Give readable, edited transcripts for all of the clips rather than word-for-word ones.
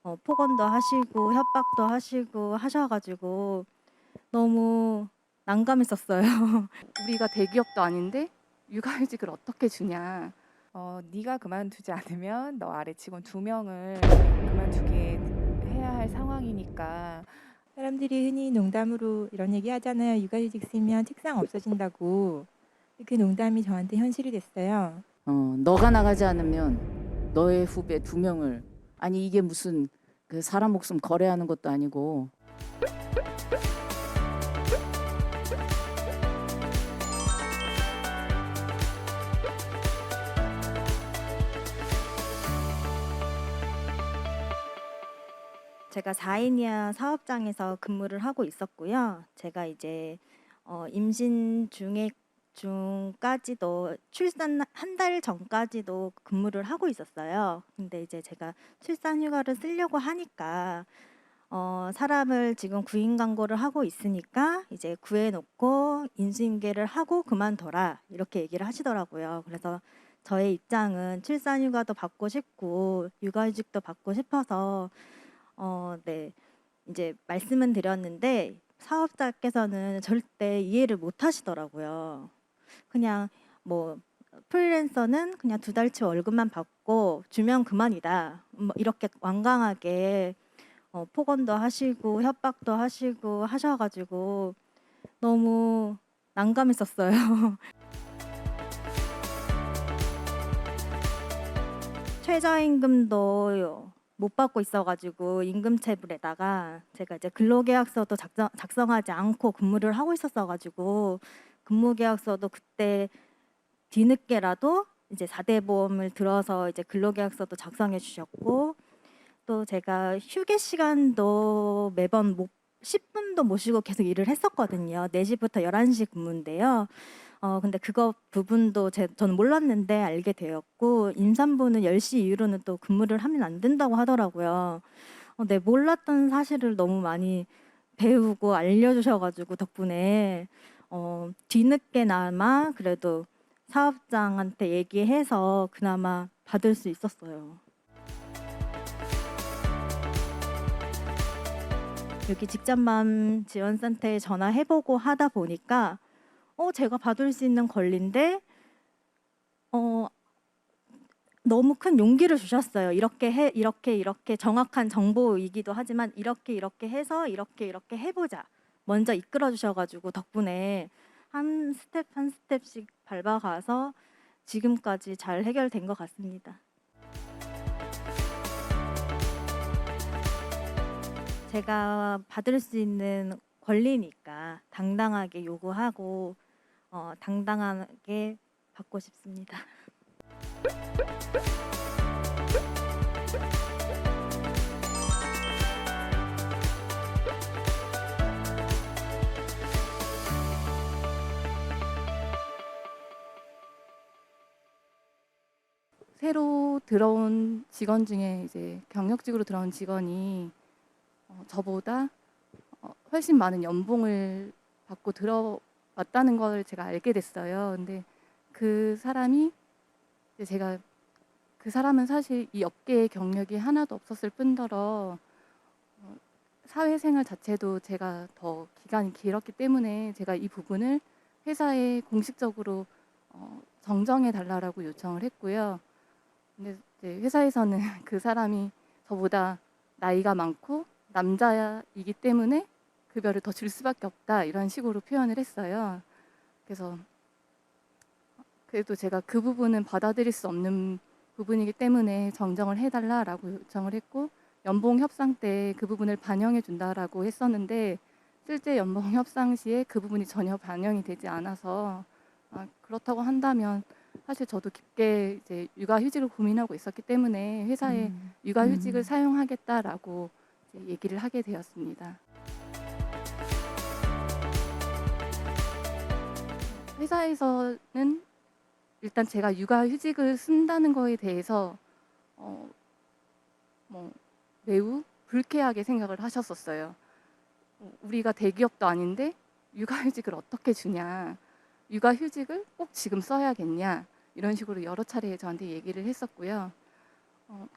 폭언도 하시고 협박도 하시고 하셔 가지고 너무 난감했었어요. 우리가 대기업도 아닌데 육아휴직을 어떻게 주냐. 네가 그만두지 않으면 너 아래 직원 2명을 그만두게 해야 할 상황이니까. 사람들이 흔히 농담으로 이런 얘기 하잖아요. 육아휴직 쓰면 책상 없어진다고. 그 농담이 저한테 현실이 됐어요. 너가 나가지 않으면 너의 후배 2명을, 아니 이게 무슨 그 사람 목숨 거래하는 것도 아니고. 제가 4인 이하 사업장에서 근무를 하고 있었고요. 제가 이제 임신 중까지도 출산 한 달 전까지도 근무를 하고 있었어요. 근데 이제 제가 출산 휴가를 쓰려고 하니까 사람을 지금 구인 광고를 하고 있으니까 이제 구해 놓고 인수인계를 하고 그만둬라 이렇게 얘기를 하시더라고요. 그래서 저의 입장은 출산 휴가도 받고 싶고 육아휴직도 받고 싶어서 네. 이제 말씀은 드렸는데 사업자께서는 절대 이해를 못 하시더라고요. 그냥 뭐 "프리랜서는 그냥 2달치 월급만 받고 주면 그만이다." 뭐 이렇게 완강하게 폭언도 하시고 협박도 하시고 하셔 가지고 너무 난감했었어요. 최저임금도 못 받고 있어 가지고 임금체불에다가 제가 이제 근로계약서도 작성하지 않고 근무를 하고 있었어 가지고 근무계약서도 그때 뒤늦게라도 이제 4대 보험을 들어서 이제 근로계약서도 작성해 주셨고, 또 제가 휴게 시간도 매번 10 분도 못 쉬고 계속 일을 했었거든요. 4 시부터 11시 근무인데요. 근데 그거 부분도 저는 몰랐는데 알게 되었고, 임산부는 10시 이후로는 또 근무를 하면 안 된다고 하더라고요. 네, 몰랐던 사실을 너무 많이 배우고 알려주셔 가지고 덕분에 뒤늦게나마 그래도 사업장한테 얘기해서 그나마 받을 수 있었어요. 여기 직장맘 지원센터에 전화해 보고 하다 보니까 제가 받을 수 있는 권리인데 어 너무 큰 용기를 주셨어요. 이렇게 정확한 정보이기도 하지만 이렇게 해서 이렇게 해 보자. 먼저 이끌어 주셔 가지고 덕분에 한 스텝 한 스텝씩 밟아가서 지금까지 잘 해결된 것 같습니다. 제가 받을 수 있는 권리니까 당당하게 요구하고 당당하게 받고 싶습니다. 새로 들어온 직원 중에 이제 경력직으로 들어온 직원이 저보다 훨씬 많은 연봉을 받고 들어왔다는 걸 제가 알게 됐어요. 근데 그 사람이 이제 제가 그 사람은 사실 이 업계에 경력이 하나도 없었을 뿐더러 사회생활 자체도 제가 더 기간이 길었기 때문에 제가 이 부분을 회사에 공식적으로 정정해 달라고 요청을 했고요. 근데 이제 회사에서는 그 사람이 저보다 나이가 많고 남자이기 때문에 급여를 더 줄 수밖에 없다 이런 식으로 표현을 했어요. 그래서 그래도 제가 그 부분은 받아들일 수 없는 부분이기 때문에 정정을 해달라고 요청을 했고, 연봉 협상 때 그 부분을 반영해 준다라고 했었는데 실제 연봉 협상 시에 그 부분이 전혀 반영이 되지 않아서 그렇다고 한다면 사실 저도 깊게 이제 육아휴직을 고민하고 있었기 때문에 회사에 육아휴직을 사용하겠다라고 이제 얘기를 하게 되었습니다. 회사에서는 일단 제가 육아휴직을 쓴다는 거에 대해서 매우 불쾌하게 생각을 하셨었어요. 우리가 대기업도 아닌데 육아휴직을 어떻게 주냐, 육아휴직을 꼭 지금 써야겠냐, 이런 식으로 여러 차례 저한테 얘기를 했었고요.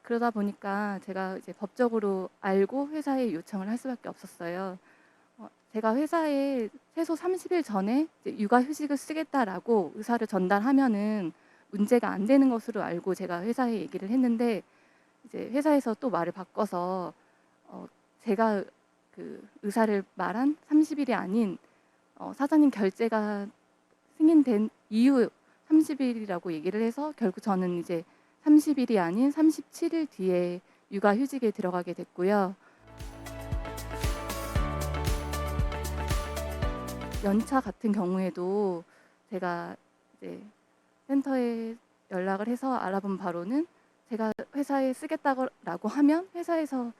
그러다 보니까 제가 이제 법적으로 알고 회사에 요청을 할 수밖에 없었어요. 제가 회사에 최소 30일 전에 이제 육아휴직을 쓰겠다라고 의사를 전달하면은 문제가 안 되는 것으로 알고 제가 회사에 얘기를 했는데 이제 회사에서 또 말을 바꿔서 제가 그 의사를 말한 30일이 아닌 사장님 결제가 승인된 이후 30일이라고 얘기를 해서 결국 저는 이제 30일이 아닌 37일 뒤에 육아휴직에 들어가게 됐고요. 연차 같은 경우에도 제가 이제 센터에 연락을 해서 알아본 바로는 제가 회사에 쓰겠다고 하면 회사에서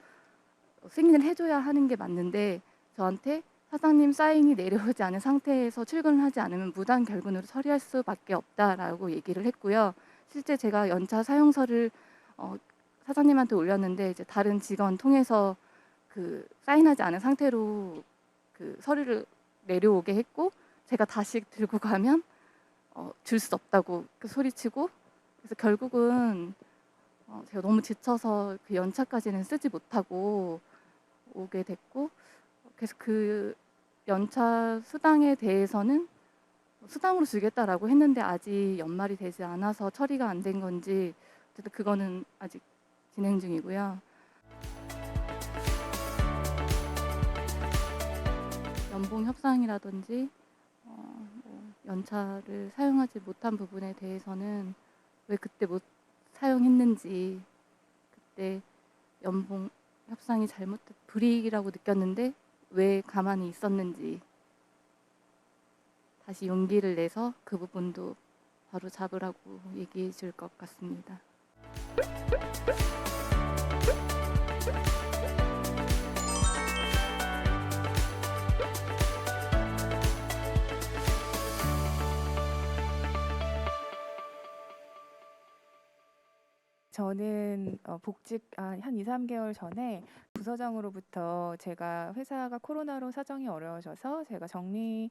승인을 해줘야 하는 게 맞는데 저한테 사장님 사인이 내려오지 않은 상태에서 출근을 하지 않으면 무단 결근으로 처리할 수밖에 없다라고 얘기를 했고요. 실제 제가 연차 사용서를 사장님한테 올렸는데 이제 다른 직원 통해서 그 사인하지 않은 상태로 그 서류를 내려오게 했고 제가 다시 들고 가면 줄 수 없다고 그 소리치고 그래서 결국은 제가 너무 지쳐서 그 연차까지는 쓰지 못하고 오게 됐고 그래서 그 연차 수당에 대해서는 수당으로 주겠다라고 했는데 아직 연말이 되지 않아서 처리가 안 된 건지 어쨌든 그거는 아직 진행 중이고요. 연봉 협상이라든지 뭐 연차를 사용하지 못한 부분에 대해서는 왜 그때 못 사용했는지 그때 연봉 협상이 잘못된 불이익이라고 느꼈는데 왜 가만히 있었는지 다시 용기를 내서 그 부분도 바로 잡으라고 얘기해 줄 것 같습니다. 저는 복직 한 2, 3개월 전에 부서장으로부터 제가 회사가 코로나로 사정이 어려워져서 제가 정리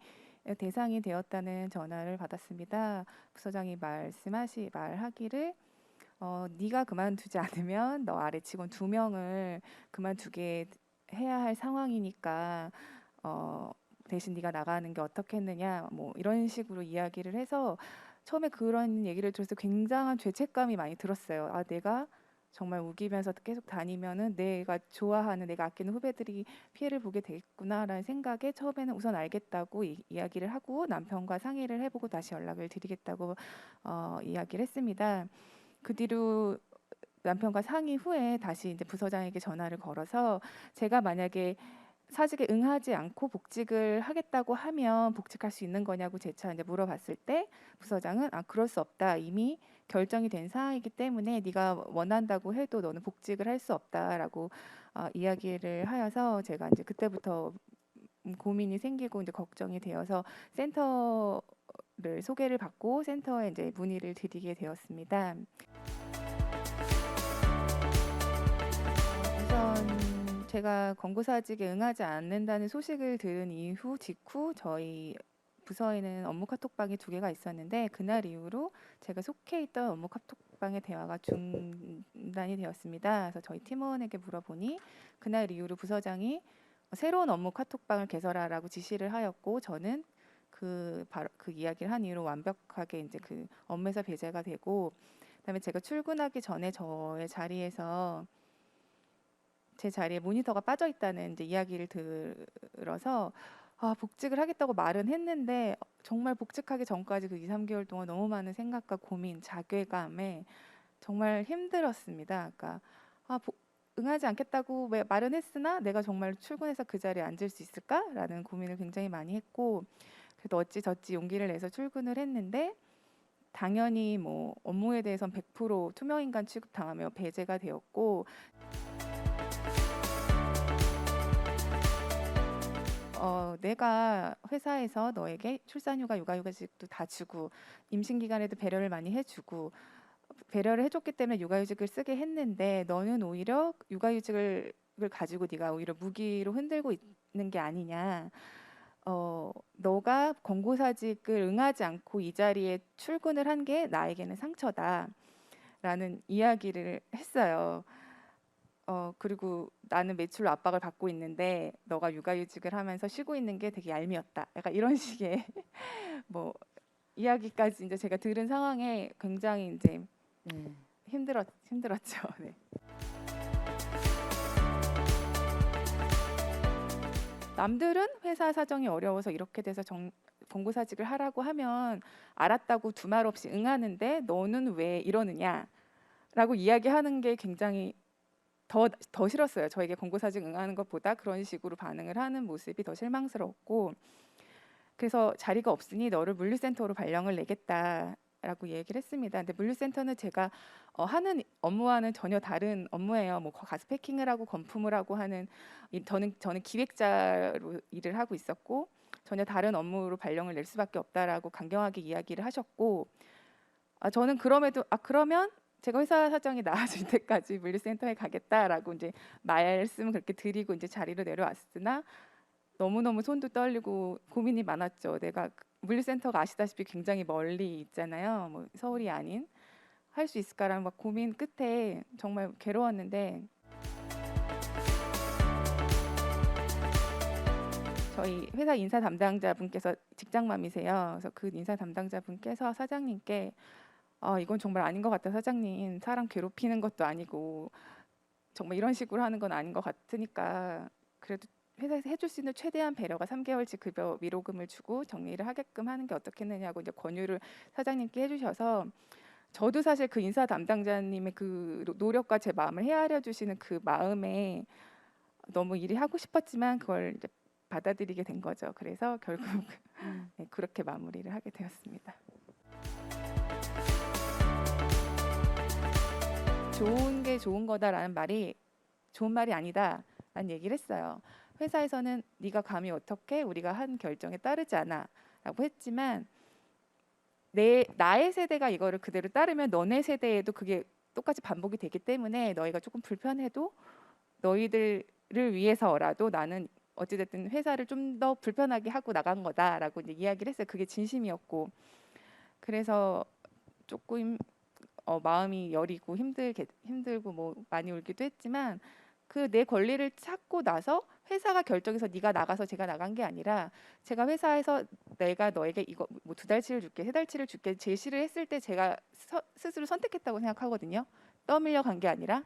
대상이 되었다는 전화를 받았습니다. 부서장이 말하기를 네가 그만두지 않으면 너 아래 직원 2명을 그만두게 해야 할 상황이니까 대신 네가 나가는 게 어떻겠느냐 뭐 이런 식으로 이야기를 해서 처음에 그런 얘기를 들어서 굉장한 죄책감이 많이 들었어요. 아, 내가 정말 우기면서 계속 다니면은 내가 좋아하는 내가 아끼는 후배들이 피해를 보게 되겠구나라는 생각에 처음에는 우선 알겠다고 이야기를 하고 남편과 상의를 해보고 다시 연락을 드리겠다고 이야기를 했습니다. 그 뒤로 남편과 상의 후에 다시 이제 부서장에게 전화를 걸어서 제가 만약에 사직에 응하지 않고 복직을 하겠다고 하면 복직할 수 있는 거냐고 재차 이제 물어봤을 때 부서장은 그럴 수 없다. 이미 결정이 된 사항이기 때문에 네가 원한다고 해도 너는 복직을 할 수 없다라고 이야기를 하여서 제가 이제 그때부터 고민이 생기고 이제 걱정이 되어서 센터를 소개를 받고 센터에 이제 문의를 드리게 되었습니다. 우선 제가 권고사직에 응하지 않는다는 소식을 들은 직후 저희 부서에는 업무 카톡방이 2개가 있었는데 그날 이후로 제가 속해 있던 업무 카톡방의 대화가 중단이 되었습니다. 그래서 저희 팀원에게 물어보니 그날 이후로 부서장이 새로운 업무 카톡방을 개설하라고 지시를 하였고 저는 바로 그 이야기를 한 이후로 완벽하게 이제 그 업무에서 배제가 되고 그다음에 제가 출근하기 전에 제 자리에 모니터가 빠져 있다는 이제 이야기를 들어서 복직을 하겠다고 말은 했는데 정말 복직하기 전까지 그 2, 3개월 동안 너무 많은 생각과 고민, 자괴감에 정말 힘들었습니다. 그러니까 응하지 않겠다고 말은 했으나 내가 정말 출근해서 그 자리에 앉을 수 있을까라는 고민을 굉장히 많이 했고 그래도 어찌저찌 용기를 내서 출근을 했는데 당연히 뭐 업무에 대해선 100% 투명인간 취급당하며 배제가 되었고 내가 회사에서 너에게 출산휴가, 육아휴직도 다 주고 임신 기간에도 배려를 많이 해주고 배려를 해줬기 때문에 육아휴직을 쓰게 했는데 너는 오히려 육아휴직을 가지고 네가 오히려 무기로 흔들고 있는 게 아니냐. 너가 권고사직을 응하지 않고 이 자리에 출근을 한 게 나에게는 상처다. 라는 이야기를 했어요. 그리고 나는 매출로 압박을 받고 있는데 너가 육아휴직을 하면서 쉬고 있는 게 되게 얄미웠다. 약간 이런 식의 뭐 이야기까지 이제 제가 들은 상황에 굉장히 이제 네. 힘들었죠. 네. 남들은 회사 사정이 어려워서 이렇게 돼서 권고사직을 하라고 하면 알았다고 두말 없이 응하는데 너는 왜 이러느냐라고 이야기하는 게 굉장히 더 싫었어요. 저에게 권고사직 응하는 것보다 그런 식으로 반응을 하는 모습이 더 실망스러웠고, 그래서 자리가 없으니 너를 물류센터로 발령을 내겠다라고 얘기를 했습니다. 근데 물류센터는 제가 하는 업무와는 전혀 다른 업무예요. 뭐 가스 패킹을 하고 건품을 하고 하는, 저는 기획자로 일을 하고 있었고 전혀 다른 업무로 발령을 낼 수밖에 없다라고 강경하게 이야기를 하셨고, 저는 그럼에도 그러면 제가 회사 사정이 나아질 때까지 물류센터에 가겠다라고 이제 말씀을 그렇게 드리고 이제 자리로 내려왔으나 너무너무 손도 떨리고 고민이 많았죠. 내가 물류센터가 아시다시피 굉장히 멀리 있잖아요. 뭐 서울이 아닌, 할 수 있을까라는 막 고민 끝에 정말 괴로웠는데, 저희 회사 인사 담당자분께서 직장맘이세요. 그래서 그 인사 담당자분께서 사장님께 이건 정말 아닌 것 같다 사장님, 사람 괴롭히는 것도 아니고 정말 이런 식으로 하는 건 아닌 것 같으니까 그래도 회사에서 해줄 수 있는 최대한 배려가 3개월치 급여 위로금을 주고 정리를 하게끔 하는 게 어떻겠느냐고 이제 권유를 사장님께 해주셔서, 저도 사실 그 인사 담당자님의 그 노력과 제 마음을 헤아려 주시는 그 마음에 너무 일이 하고 싶었지만 그걸 이제 받아들이게 된 거죠. 그래서 결국 네, 그렇게 마무리를 하게 되었습니다. 좋은 게 좋은 거다라는 말이 좋은 말이 아니다라는 얘기를 했어요. 회사에서는 네가 감히 어떻게 우리가 한 결정에 따르지 않아라고 했지만, 나의 세대가 이거를 그대로 따르면 너네 세대에도 그게 똑같이 반복이 되기 때문에 너희가 조금 불편해도 너희들을 위해서라도 나는 어찌됐든 회사를 좀 더 불편하게 하고 나간 거다라고 이제 이야기를 했어요. 그게 진심이었고, 그래서 조금 마음이 여리고 힘들고 뭐 많이 울기도 했지만, 그 내 권리를 찾고 나서 회사가 결정해서 네가 나가서 제가 나간 게 아니라, 제가 회사에서 내가 너에게 이거 뭐 2달치를 줄게 3달치를 줄게 제시를 했을 때 제가 스스로 선택했다고 생각하거든요. 떠밀려 간 게 아니라.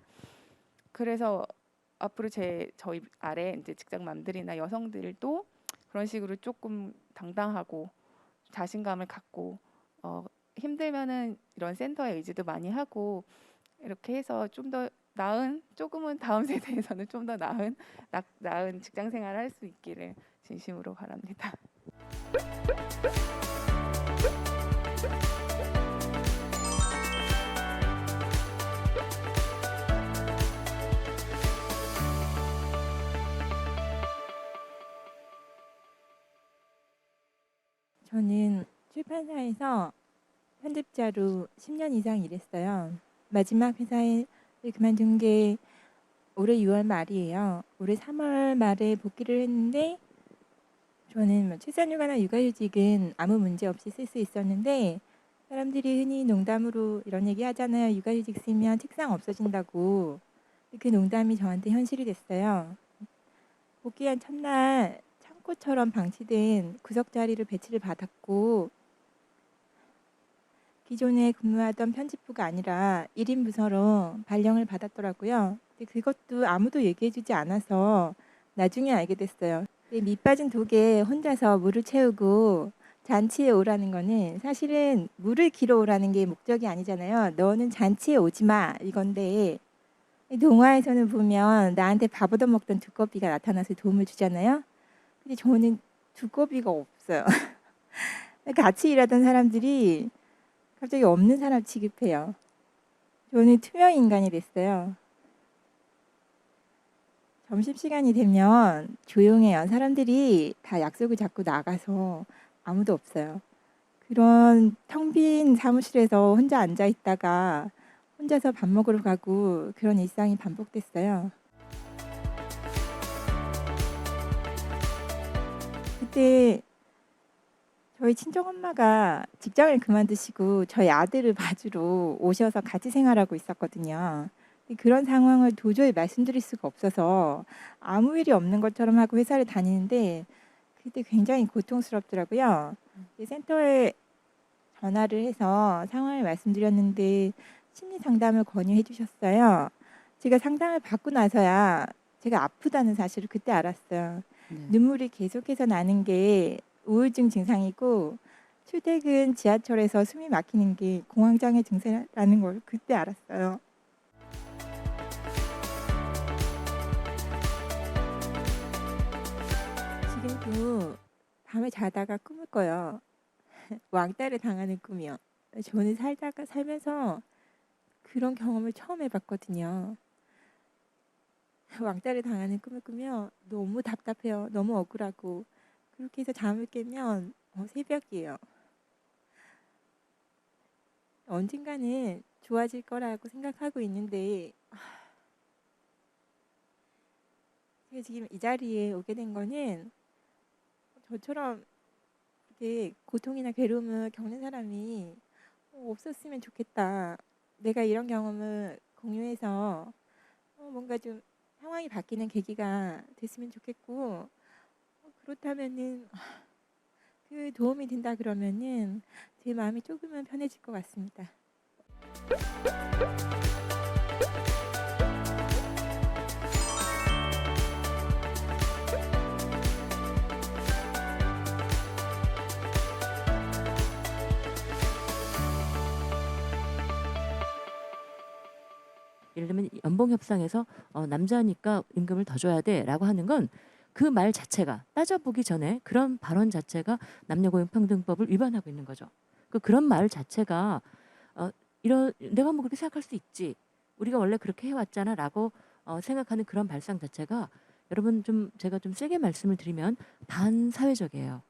그래서 앞으로 저희 아래 이제 직장맘들이나 여성들도 그런 식으로 조금 당당하고 자신감을 갖고 힘들면은 이런 센터에 의지도 많이 하고, 이렇게 해서 좀 더 나은, 조금은 다음 세대에서는 좀 더 나은 직장 생활을 할 수 있기를 진심으로 바랍니다. 저는 출판사에서 편집자로 10년 이상 일했어요. 마지막 회사에 그만둔 게 올해 6월 말이에요. 올해 3월 말에 복귀를 했는데, 저는 뭐 출산휴가나 육아휴직은 아무 문제 없이 쓸 수 있었는데, 사람들이 흔히 농담으로 이런 얘기 하잖아요. 육아휴직 쓰면 책상 없어진다고. 그 농담이 저한테 현실이 됐어요. 복귀한 첫날 창고처럼 방치된 구석 자리를 배치를 받았고, 기존에 근무하던 편집부가 아니라 1인 부서로 발령을 받았더라고요. 근데 그것도 아무도 얘기해주지 않아서 나중에 알게 됐어요. 밑 빠진 독에 혼자서 물을 채우고 잔치에 오라는 거는 사실은 물을 길어 오라는 게 목적이 아니잖아요. 너는 잔치에 오지 마 이건데, 동화에서는 보면 나한테 밥 얻어먹던 두꺼비가 나타나서 도움을 주잖아요. 근데 저는 두꺼비가 없어요. 같이 일하던 사람들이 갑자기 없는 사람 취급해요. 저는 투명 인간이 됐어요. 점심시간이 되면 조용해요. 사람들이 다 약속을 잡고 나가서 아무도 없어요. 그런 텅 빈 사무실에서 혼자 앉아 있다가 혼자서 밥 먹으러 가고, 그런 일상이 반복됐어요. 그때 저희 친정엄마가 직장을 그만두시고 저희 아들을 봐주러 오셔서 같이 생활하고 있었거든요. 근데 그런 상황을 도저히 말씀드릴 수가 없어서 아무 일이 없는 것처럼 하고 회사를 다니는데 그때 굉장히 고통스럽더라고요. 이 센터에 전화를 해서 상황을 말씀드렸는데 심리 상담을 권유해 주셨어요. 제가 상담을 받고 나서야 제가 아프다는 사실을 그때 알았어요. 네. 눈물이 계속해서 나는 게 우울증 증상이고 출퇴근 지하철에서 숨이 막히는 게 공황장애 증세라는 걸 그때 알았어요. 지금도 밤에 자다가 꿈을 꿔요. 왕따를 당하는 꿈이요. 저는 살면서 그런 경험을 처음 해봤거든요. 왕따를 당하는 꿈을 꾸면 너무 답답해요. 너무 억울하고 그렇게 해서 잠을 깨면 새벽이에요. 언젠가는 좋아질 거라고 생각하고 있는데 제가 지금 이 자리에 오게 된 거는 저처럼 이렇게 고통이나 괴로움을 겪는 사람이 없었으면 좋겠다. 내가 이런 경험을 공유해서 뭔가 좀 상황이 바뀌는 계기가 됐으면 좋겠고 그렇다면은 그 도움이 된다 그러면은 제 마음이 조금은 편해질 것 같습니다. 예를 들면 연봉 협상에서 남자니까 임금을 더 줘야 돼라고 하는 건 그 말 자체가 따져보기 전에 그런 발언 자체가 남녀고용평등법을 위반하고 있는 거죠. 그런 말 자체가 이런 내가 뭐 그렇게 생각할 수 있지. 우리가 원래 그렇게 해왔잖아라고 생각하는 그런 발상 자체가 여러분 좀 제가 좀 세게 말씀을 드리면 반사회적이에요.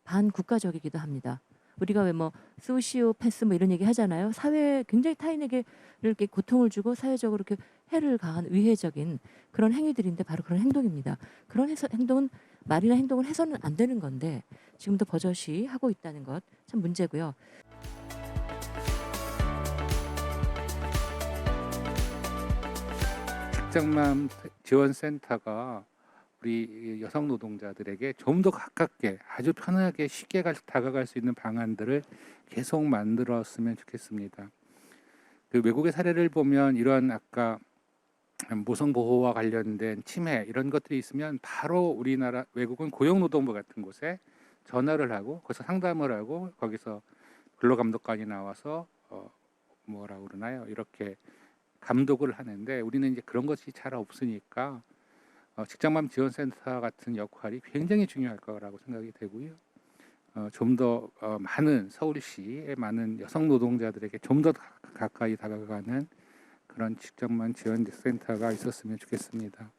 반국가적이기도 합니다. 우리가 왜 뭐 소시오패스 뭐 이런 얘기 하잖아요. 사회에 굉장히 타인에게 이렇게 고통을 주고 사회적으로 이렇게 해를 가한 위해적인 그런 행위들인데 바로 그런 행동입니다. 그런 행동은 말이나 행동을 해서는 안 되는 건데 지금도 버젓이 하고 있다는 것 참 문제고요. 직장맘 지원센터가 우리 여성 노동자들에게 좀 더 가깝게 아주 편하게 쉽게 다가갈 수 있는 방안들을 계속 만들었으면 좋겠습니다. 그 외국의 사례를 보면 이런 아까 모성 보호와 관련된 침해 이런 것들이 있으면 바로 우리나라 외국은 고용노동부 같은 곳에 전화를 하고 거기서 상담을 하고 거기서 근로감독관이 나와서 뭐라 그러나요? 이렇게 감독을 하는데 우리는 이제 그런 것이 잘 없으니까 직장맘 지원센터 같은 역할이 굉장히 중요할 거라고 생각이 되고요. 좀 더 많은 서울시의 많은 여성 노동자들에게 좀 더 가까이 다가가는 그런 직장맘 지원센터가 있었으면 좋겠습니다.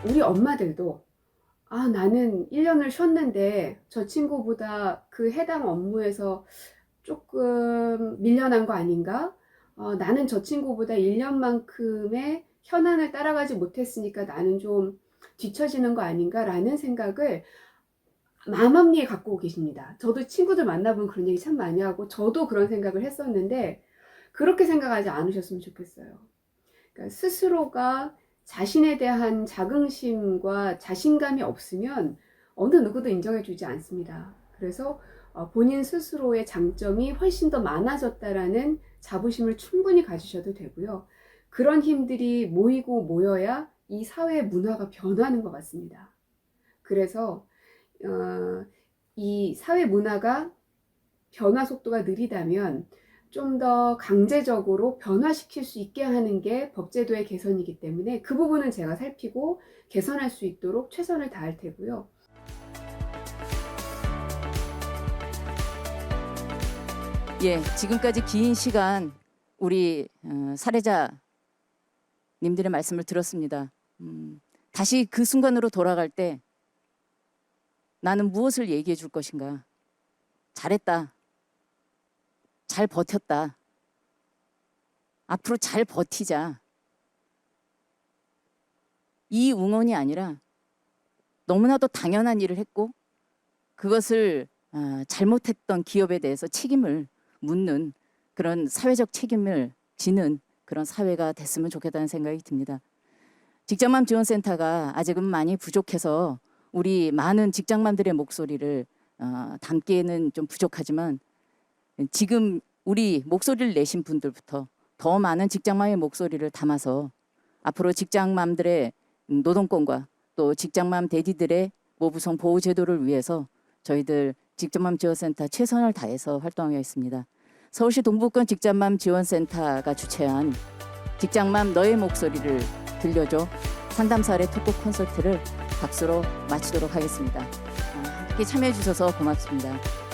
우리 엄마들도 나는 1년을 쉬었는데 저 친구보다 그 해당 업무에서 조금 밀려난 거 아닌가? 나는 저 친구보다 1년만큼의 현안을 따라가지 못했으니까 나는 좀 뒤처지는 거 아닌가? 라는 생각을 마음합리에 갖고 계십니다. 저도 친구들 만나보면 그런 얘기 참 많이 하고 저도 그런 생각을 했었는데 그렇게 생각하지 않으셨으면 좋겠어요. 그러니까 스스로가 자신에 대한 자긍심과 자신감이 없으면 어느 누구도 인정해주지 않습니다. 그래서 본인 스스로의 장점이 훨씬 더 많아졌다라는 자부심을 충분히 가지셔도 되고요. 그런 힘들이 모이고 모여야 이 사회 문화가 변하는 것 같습니다. 그래서 이 사회 문화가 변화 속도가 느리다면 좀 더 강제적으로 변화시킬 수 있게 하는 게 법제도의 개선이기 때문에 그 부분은 제가 살피고 개선할 수 있도록 최선을 다할 테고요. 예, 지금까지 긴 시간 우리 사례자님들의 말씀을 들었습니다. 다시 그 순간으로 돌아갈 때 나는 무엇을 얘기해 줄 것인가? 잘했다. 잘 버텼다. 앞으로 잘 버티자. 이 응원이 아니라 너무나도 당연한 일을 했고 그것을 잘못했던 기업에 대해서 책임을 묻는 그런 사회적 책임을 지는 그런 사회가 됐으면 좋겠다는 생각이 듭니다. 직장맘 지원센터가 아직은 많이 부족해서 우리 많은 직장맘들의 목소리를 담기에는 좀 부족하지만 지금 우리 목소리를 내신 분들부터 더 많은 직장맘의 목소리를 담아서 앞으로 직장맘들의 노동권과 또 직장맘 대디들의 모부성 보호 제도를 위해서 저희들 직장맘 지원센터 최선을 다해서 활동하겠습니다. 서울시 동부권 직장맘 지원센터가 주최한 직장맘 너의 목소리를 들려줘 상담사례 토크 콘서트를 박수로 마치도록 하겠습니다. 함께 참여해 주셔서 고맙습니다.